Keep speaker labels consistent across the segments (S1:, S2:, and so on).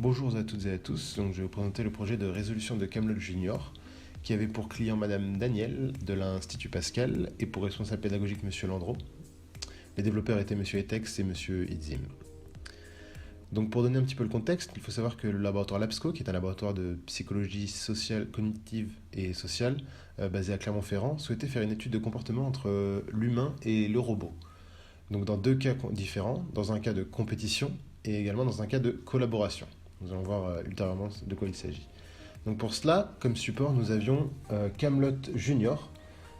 S1: Bonjour à toutes et à tous, donc je vais vous présenter le projet de résolution de Camelot Junior qui avait pour client Madame Daniel de l'Institut Pascal et pour responsable pédagogique Monsieur Landreau. Les développeurs étaient Monsieur Etex et Monsieur Itzim. Donc pour donner un petit peu le contexte, il faut savoir que le laboratoire LabSco, qui est un laboratoire de psychologie sociale, cognitive et sociale basé à Clermont-Ferrand, souhaitait faire une étude de comportement entre l'humain et le robot. Donc dans deux cas différents, dans un cas de compétition et également dans un cas de collaboration. Nous allons voir ultérieurement de quoi il s'agit. Donc pour cela, comme support, nous avions Camelot Junior,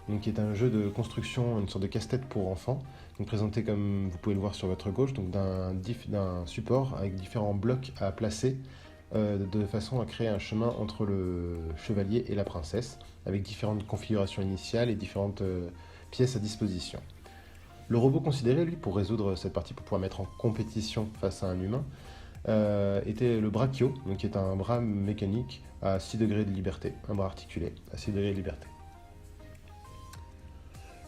S1: donc qui est un jeu de construction, une sorte de casse-tête pour enfants, donc présenté comme vous pouvez le voir sur votre gauche, donc d'un support avec différents blocs à placer de façon à créer un chemin entre le chevalier et la princesse, avec différentes configurations initiales et différentes pièces à disposition. Le robot considéré, lui, pour résoudre cette partie, pour pouvoir mettre en compétition face à un humain, était le brachio, donc qui est un bras mécanique à 6 degrés de liberté, un bras articulé à 6 degrés de liberté.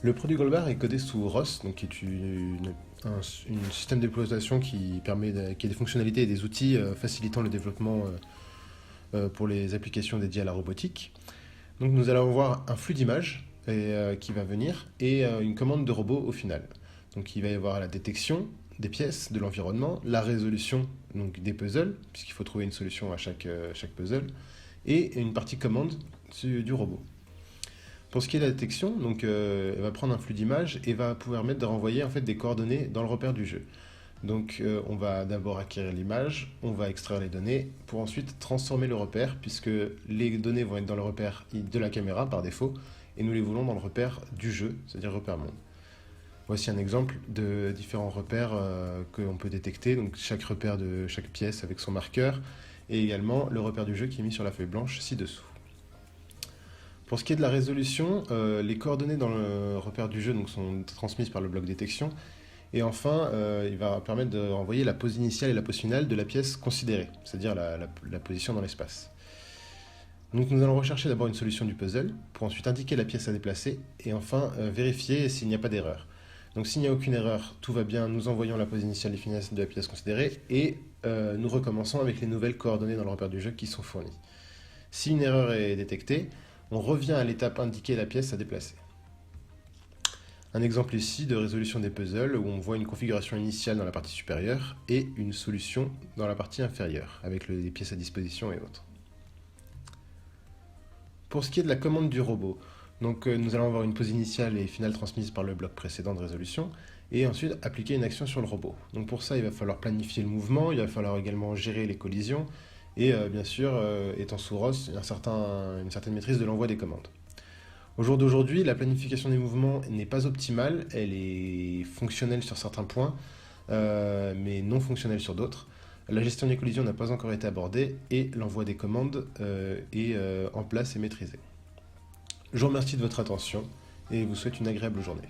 S1: Le produit Goldbar est codé sous ROS, donc qui est un système d'exploitation qui a des fonctionnalités et des outils facilitant le développement pour les applications dédiées à la robotique. Donc nous allons voir un flux d'images qui va venir et une commande de robot au final. Donc il va y avoir la détection des pièces, de l'environnement, la résolution donc, des puzzles, puisqu'il faut trouver une solution à chaque puzzle, et une partie commande du robot. Pour ce qui est de la détection, donc, elle va prendre un flux d'images et va pouvoir permettre de renvoyer en fait, des coordonnées dans le repère du jeu. Donc on va d'abord acquérir l'image, on va extraire les données, pour ensuite transformer le repère, puisque les données vont être dans le repère de la caméra par défaut, et nous les voulons dans le repère du jeu, c'est-à-dire repère monde. Voici un exemple de différents repères que l'on peut détecter, donc chaque repère de chaque pièce avec son marqueur, et également le repère du jeu qui est mis sur la feuille blanche ci-dessous. Pour ce qui est de la résolution, les coordonnées dans le repère du jeu donc, sont transmises par le bloc détection, et enfin, il va permettre de renvoyer la pose initiale et la pose finale de la pièce considérée, c'est-à-dire la position dans l'espace. Donc nous allons rechercher d'abord une solution du puzzle, pour ensuite indiquer la pièce à déplacer, et enfin vérifier s'il n'y a pas d'erreur. Donc s'il n'y a aucune erreur, tout va bien, nous envoyons la pose initiale et finale de la pièce considérée, et nous recommençons avec les nouvelles coordonnées dans le repère du jeu qui sont fournies. Si une erreur est détectée, on revient à l'étape indiquer la pièce à déplacer. Un exemple ici de résolution des puzzles où on voit une configuration initiale dans la partie supérieure et une solution dans la partie inférieure, avec les pièces à disposition et autres. Pour ce qui est de la commande du robot, donc nous allons avoir une pose initiale et finale transmise par le bloc précédent de résolution, et ensuite appliquer une action sur le robot. Donc pour ça, il va falloir planifier le mouvement, il va falloir également gérer les collisions, et bien sûr, étant sous ROS, une certaine maîtrise de l'envoi des commandes. Au jour d'aujourd'hui, la planification des mouvements n'est pas optimale, elle est fonctionnelle sur certains points, mais non fonctionnelle sur d'autres. La gestion des collisions n'a pas encore été abordée et l'envoi des commandes est en place et maîtrisé. Je vous remercie de votre attention et vous souhaite une agréable journée.